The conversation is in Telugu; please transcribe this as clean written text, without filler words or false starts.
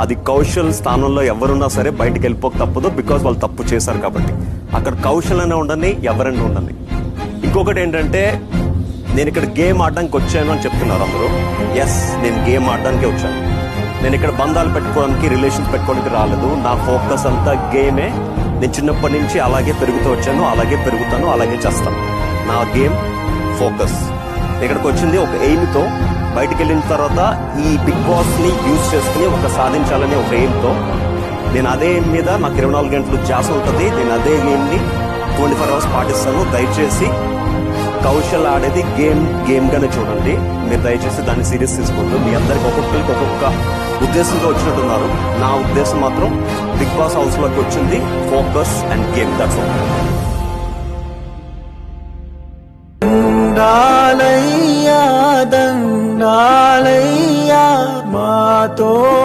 అది కౌశల్ స్థానంలో ఎవరున్నా సరే బయటకు వెళ్ళిపోక తప్పదు, బికాజ్ వాళ్ళు తప్పు చేశారు కాబట్టి. అక్కడ కౌశల్ అనే ఉండని, ఎవరైనా ఉండని. ఇంకొకటి ఏంటంటే, నేను ఇక్కడ గేమ్ ఆడడానికి వచ్చాను అని చెప్తున్నారు అందరూ. ఎస్, నేను గేమ్ ఆడడానికే వచ్చాను. నేను ఇక్కడ బంధాలు పెట్టుకోవడానికి, రిలేషన్స్ పెట్టుకోవడానికి రాలేదు. నా ఫోకస్ అంతా గేమే. నేను చిన్నప్పటి నుంచి అలాగే పెరుగుతూ వచ్చాను, అలాగే పెరుగుతాను, అలాగే చేస్తాను. నా గేమ్ ఫోకస్. ఇక్కడికి వచ్చింది ఒక ఎయిమ్తో. బయటికి వెళ్ళిన తర్వాత ఈ బిగ్ బాస్ ని యూజ్ చేసుకుని ఒక సాధించాలనే ఒక ఎయిమ్తో. నేను అదే ఎయిమ్ మీద నాకు 24 గంటలు ధ్యాస ఉంటుంది. నేను అదే గేమ్ ని 24 hours పాటిస్తాను. దయచేసి కౌశల్ ఆడేది గేమ్ గానే చూడండి. మీరు దయచేసి దాన్ని సీరియస్ తీసుకుంటూ, మీ అందరికి ఒక్కొక్కరికి ఒక్కొక్క ఉద్దేశంతో వచ్చినట్టున్నారు. నా ఉద్దేశం మాత్రం బిగ్ బాస్ హౌస్ లోకి వచ్చింది focus and game. That's all. దండాలయ్యా మాతో